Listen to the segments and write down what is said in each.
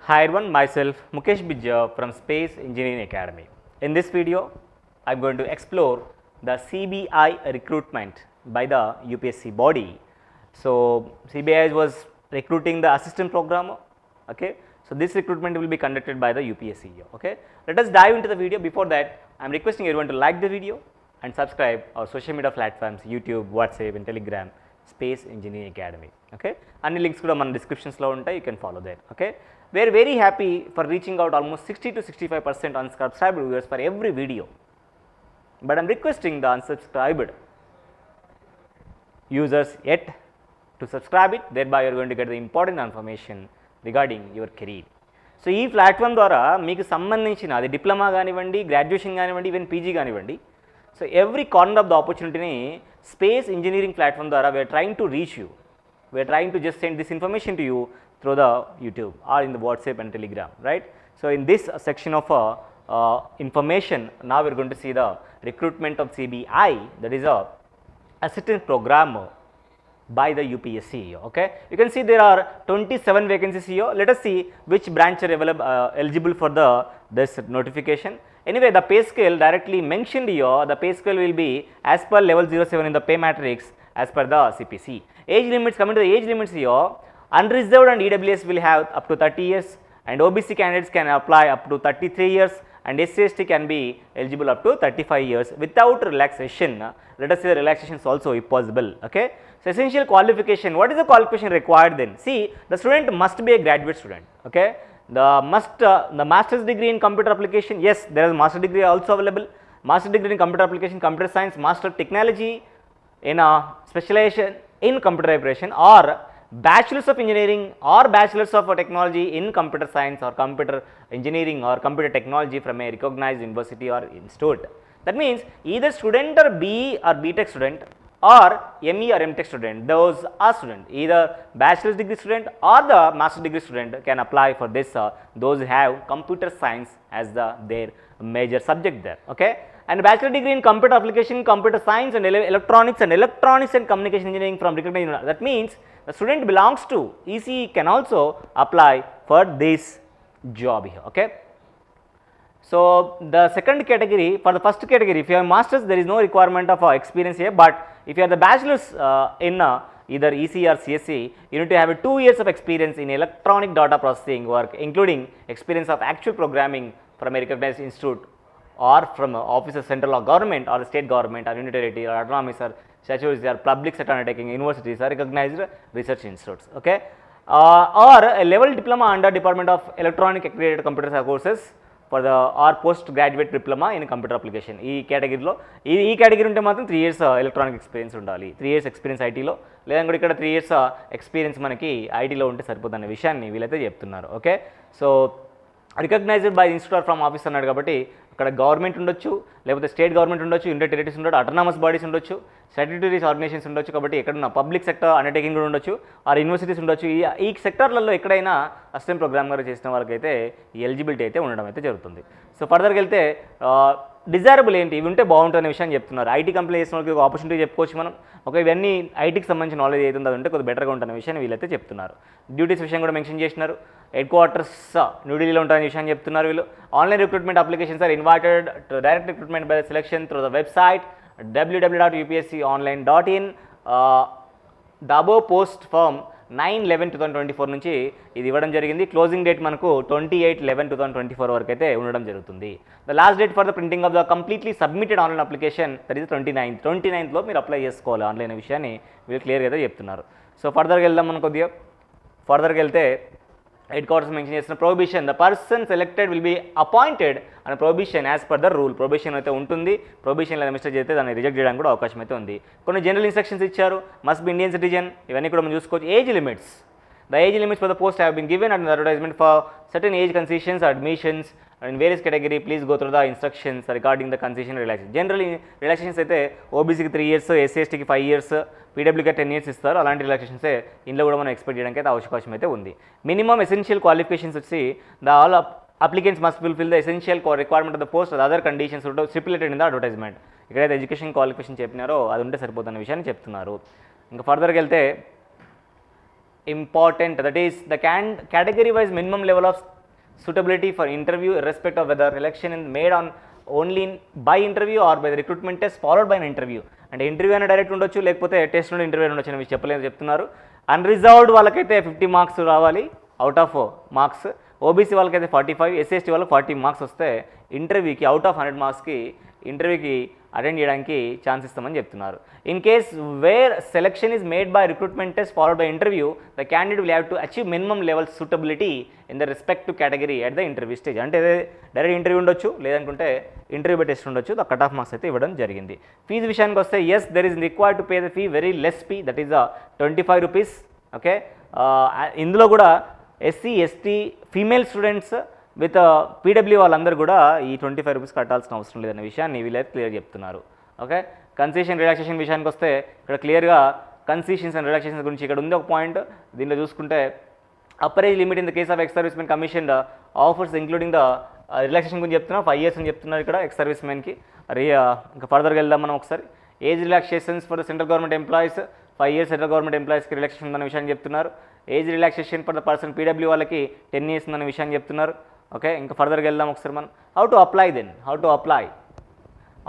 Hi everyone, myself Mukesh Bijja from Space Engineering Academy. In this video, I am going to explore the CBI recruitment by the UPSC body. So, CBI was recruiting the assistant programmer, okay. So, this recruitment will be conducted by the UPSC, okay. Let us dive into the video. Before that, I am requesting everyone to like the video and subscribe our social media platforms, YouTube, WhatsApp and Telegram, Space Engineering Academy, okay. Any links kuda mana descriptions lo untayi, you can follow there, okay. We are very happy for reaching out almost 60 to 65% unsubscribed viewers for every video, but I am requesting the unsubscribed users yet to subscribe it, thereby you are going to get the important information regarding your career. So ఈ platform ద్వారా మీకు సంబంధించిన అది diploma కానివ్వండి, graduation కానివ్వండి, even PG కానివ్వండి, so every corner of the ఆపర్చునిటీని space engineering platform ద్వారా we're trying to reach you, we're trying to just send this information to you through the YouTube or in the WhatsApp and Telegram, right? So in this section of information, now we are going to see the recruitment of CBI, that is a assistant programmer by the UPSC, okay. You can see there are 27 vacancies here. Let us see which branch are available eligible for this notification. Anyway, the pay scale directly mentioned here, the pay scale will be as per level 07 in the pay matrix as per the CPC. Age limits, coming to the age limits here, unreserved and EWS will have up to 30 years and OBC candidates can apply up to 33 years and SC/ST can be eligible up to 35 years without relaxation. Let us see the relaxations also if possible, okay. So essential qualification, what is the qualification required then? See, the student must be a graduate student, okay. The master's degree in computer application, yes, there is master degree also available. Master degree in computer application, computer science, master of technology in a specialization in computer operation, or bachelors of engineering or bachelors of technology in computer science or computer engineering or computer technology from a recognized university or institute. That means either student or BE or BTech student or ME or MTech student, those are student, either bachelor's degree student or the master degree student can apply for this, those who have computer science as their major subject there, okay. And bachelor degree in computer application, computer science and electronics and communication engineering from recognized university. That means the student belongs to ECE can also apply for this job here, okay. So the second category, for the first category, if you have masters, there is no requirement of experience here, but if you have the bachelor's in either ECE or CSE, you need to have 2 years of experience in electronic data processing work, including experience of actual programming from a recognized institute or from office of central or government or state government or unitary or autonomous or statutory or public sector undertaking, universities or recognized research institutes, okay. Or a level diploma under Department of Electronic Accredited Computer Courses for the or postgraduate diploma in computer application. ఈ కేటగిరీలో ఈ category ఉంటే మాత్రం 3 years electronic experience ఉండాలి, 3 years experience ఐటీలో, లేదా కూడా ఇక్కడ 3 years ఎక్స్పీరియన్స్ మనకి ఐటీలో ఉంటే సరిపోతున్న విషయాన్ని వీళ్ళైతే చెప్తున్నారు, okay. So recognised by institute from office అన్నాడు కాబట్టి అక్కడ గవర్నమెంట్ ఉండొచ్చు, లేకపోతే స్టేట్ గవర్నమెంట్ ఉండొచ్చు, యూనియన్ టెరిటరీస్ ఉండొచ్చు, అటానమస్ బాడీస్ ఉండొచ్చు, స్టాట్యూటరీస్ ఆర్గనైజేషన్స్ ఉండొచ్చు, కాబట్టి ఎక్కడున్న పబ్లిక్ సెక్టర్ అండర్టేకింగ్ కూడా ఉండొచ్చు, ఆర్ యూనివర్సిటీస్ ఉండొచ్చు. ఈ సెక్టర్లలో ఎక్కడైనా అసిస్టెంట్ ప్రోగ్రామర్ చేసిన వాళ్ళకైతే ఈ ఎలిజిబిలిటీ అయితే ఉండడం అయితే జరుగుతుంది. సో ఫర్దర్గా వెళ్తే డిజైరబుల్ ఏంటి, ఇవి ఉంటే బాగుంటుందనే విషయాన్ని చెప్తున్నారు. ఐటీ కంపెనీ చేసిన వాళ్ళకి ఒక ఆపర్చునిటీ చెప్పుకోవచ్చు మనం, ఒక ఇవన్నీ ఐటీకి సంబంధించిన నాలెడ్జ్ అవుతుంది, అది ఉంటే కొద్దిగా బెటర్గా ఉంటున్న విషయాన్ని వీళ్ళైతే చెప్తున్నారు. డ్యూటీస్ విషయం కూడా మెన్షన్ చేసినారు, హెడ్ క్వార్టర్స్ న్యూఢిల్లీలో ఉంటాయనే విషయాన్ని చెప్తున్నారు వీళ్ళు. Online recruitment applications are invited to direct recruitment by selection through the website www.upsconline.in. The above post form 9/11/2024 నుంచి ఇది ఇవ్వడం జరిగింది. క్లోజింగ్ డేట్ మనకు 28/11/2024 వరకు అయితే ఉండడం జరుగుతుంది. The last date for the printing of the completely submitted online application that is 29th మీరు అప్లై చేసుకోవాలి ఆన్లైన్ విషయాన్ని వీళ్ళు క్లియర్గా అయితే చెప్తున్నారు. సో ఫర్దర్గా వెళ్దాం, మనం కొద్దిగా ఫర్దర్గా వెళ్తే హెడ్ క్వార్టర్స్ మెన్షన్ చేసిన prohibition, the person selected will be appointed and prohibition as per the rule. Prohibition అయితే ఉంటుంది, ప్రొహిబిషన్ లేదా మిస్టేక్ చేస్తే దాన్ని రిజెక్ట్ చేయడానికి కూడా అవకాశం అయితే ఉంది. కొన్ని జనరల్ ఇన్స్ట్రక్షన్స్ ఇచ్చారు, మస్ట్ బి ఇండియన్ సిటిజన్, ఇవన్నీ కూడా మనం చూసుకోవచ్చు. Age limits, the age limits for the post have been given and the advertisement for certain age concessions admissions and various category please go through the instructions regarding the concession relaxation. General relaxations అయితే ఓబీసీకి 3 years, SC/STకి 5 years, పీడబ్ల్యూకి 10 years ఇస్తారు. అలాంటి రిలాక్సేషన్సే ఇందులో కూడా మనం expect చేయడానికి అయితే అవకాశం అయితే ఉంది. మినిమమ్ ఎసెన్షియల్ క్వాలిఫికేషన్స్ వచ్చి the all applicants must fulfil the essential requirement of the post other conditions stipulated in the advertisement. ఇక్కడైతే ఎడ్యుకేషన్ క్వాలిఫికేషన్ చెప్పినారో అది ఉంటే సరిపోతున్న విషయాన్ని చెప్తున్నారు. ఇంకా ఫర్దర్గా వెళ్తే important, that is the category wise minimum level of suitability for interview irrespective of whether election is made on only by interview or by recruitment test followed by an interview. అంటే interview అయినా direct ఉండొచ్చు, లేకపోతే test నుండి interview ఉండొచ్చు అని చెప్పలేదు చెప్తున్నారు. Unreserved వాళ్ళకైతే 50 మార్క్స్ రావాలి అవుట్ ఆఫ్ మార్క్స్, ఓబీసీ వాళ్ళకైతే 45, ఎస్సీ ఎస్టీ వాళ్ళకి 40 మార్క్స్ వస్తే ఇంటర్వ్యూకి అవుట్ ఆఫ్ 100 మార్క్స్కి ఇంటర్వ్యూకి అటెండ్ చేయడానికి ఛాన్స్ ఇస్తామని చెప్తున్నారు. In case where selection is made by recruitment test followed by interview, the candidate will have to achieve minimum level suitability in the respective category at the interview stage. అంటే direct interview ఉండొచ్చు, లేదనుకుంటే interview by test ఉండొచ్చు. The cut off marks అయితే ఇవ్వడం జరిగింది. Fee విషయానికి వస్తే as there is required to pay the fee very less fee, that is 25 rupees. Okay, ఇందులో కూడా SC ST female students with PW వాళ్ళందరూ కూడా ఈ 25 రూపీస్ కట్టాల్సిన అవసరం లేదనే విషయాన్ని వీళ్ళైతే క్లియర్ చెప్తున్నారు. ఓకే, కన్సెషన్ రిలాక్సేషన్ విషయానికి వస్తే ఇక్కడ క్లియర్గా కన్సెషన్స్ అండ్ రిలాక్సేషన్స్ గురించి ఇక్కడ ఉంది ఒక పాయింట్. దీనిలో చూసుకుంటే upper age limit in the case of ex service men commission offers including the relaxation గురించి చెప్తున్నారు. 5 years అని చెప్తున్నారు ఇక్కడ ఎక్స్ సర్వీస్ మెన్కి. ఇంకా ఫర్దర్గా వెళ్దాం మనం ఒకసారి. Age relaxations for the central government employees 5 years central government ఎంప్లాయీస్కి రిలాక్సేషన్ ఉందన్న విషయాన్ని చెప్తున్నారు. Age relaxation for the person PW వాళ్ళకి 10 years ఉందన్న విషయాన్ని చెప్తున్నారు. ఓకే, ఇంకా ఫర్దర్గా వెళ్దాం ఒకసారి మనం. హౌ టు అప్లై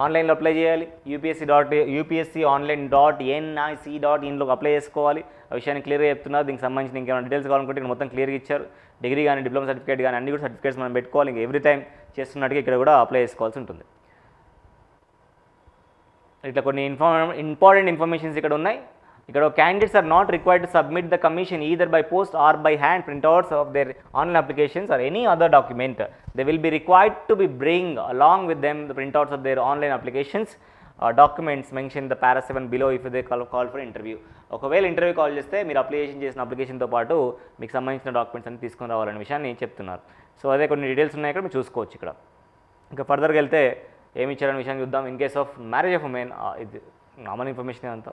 ఆన్లైన్లో అప్లై చేయాలి. యూపీఎస్సీ online.nic.inలోకి అప్లై చేసుకోవాలి. ఆ విషయాన్ని క్లియర్గా చెప్తున్నారు. దీనికి సంబంధించిన ఇంకేమైనా డీటెయిల్స్ కావాలనుకుంటే ఇక్కడ మొత్తం క్లియర్గా ఇచ్చారు. డిగ్రీ కానీ డిప్లొమా సర్టిఫికేట్ కానీ అన్ని కూడా సర్టిఫికేట్స్ మనం పెట్టుకోవాలి. ఇంకా ఎవ్రీ టైం చేస్తున్నట్టుగా ఇక్కడ కూడా అప్లై చేసుకోవాల్సి ఉంటుంది. ఇట్లా కొన్ని ఇంపార్టెంట్ ఇన్ఫర్మేషన్స్ ఇక్కడ ఉన్నాయి. ఇక్కడ candidates are not required to submit the commission either by post or by hand printouts of their online applications or any other document. They will be required to be bring along with them the printouts of their online applications documents mention the para 7 below if they call for interview. ఒకవేళ interview call చేస్తే మీరు application చేసిన అప్లికేషన్తో పాటు మీకు సంబంధించిన documents అన్ని తీసుకొని రావాలనే విషయాన్ని చెప్తున్నారు. సో అదే కొన్ని డీటెయిల్స్ ఉన్నాయి ఇక్కడ మీరు చూసుకోవచ్చు. ఇక్కడ ఇంకా ఫర్దర్గా వెళ్తే ఏమి ఇచ్చారనే విషయాన్ని చూద్దాం. In case of marriage of women, ఇది కామన్ ఇన్ఫర్మేషన్ అంతా.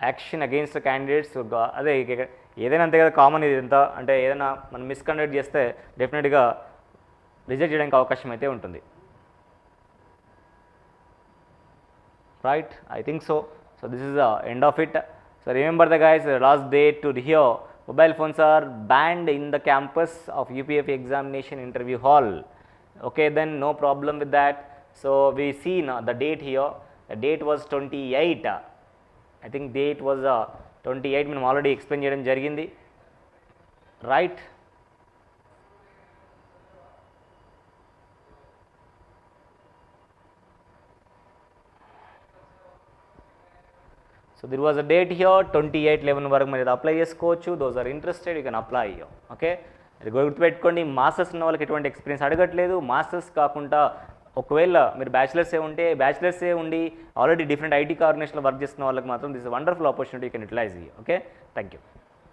యాక్షన్ అగెయిన్స్ట్ క్యాండిడేట్స్, అదే ఏదైనా అంతే కదా కామన్ ఇది ఎంత. అంటే ఏదైనా మనం మిస్కండక్ట్ చేస్తే డెఫినెట్గా రిజెక్ట్ చేయడానికి అవకాశం అయితే ఉంటుంది. Right, I think so. So this is the end of it. So remember the guys, last date to here mobile phones are banned in the campus of UPSC examination interview hall. Okay, then no problem with that. So we see now the date here. The date was 28. I think date was 28. మనం already explain చేయడం జరిగింది. Right, so there was a date here 28/11 వరకు మీరు apply చేసుకోవచ్చు. Those are interested you can apply here. Okay, అది గుర్తుపెట్టుకోండి. Masters ఉన్న వాళ్ళకి ఎటువంటి ఎక్స్పీరియన్స్ అడగట్లేదు. మాస్టర్స్ కాకుండా ఒకవేళ మీరు బ్యాచిలర్సే ఉండి ఆల్రెడీ డిఫరెంట్ ఐటీ ఆర్గనైజేషన్లో వర్క్ చేస్తున్న వాళ్ళకి మాత్రం this wonderful opportunity you can utilize. Okay, thank you.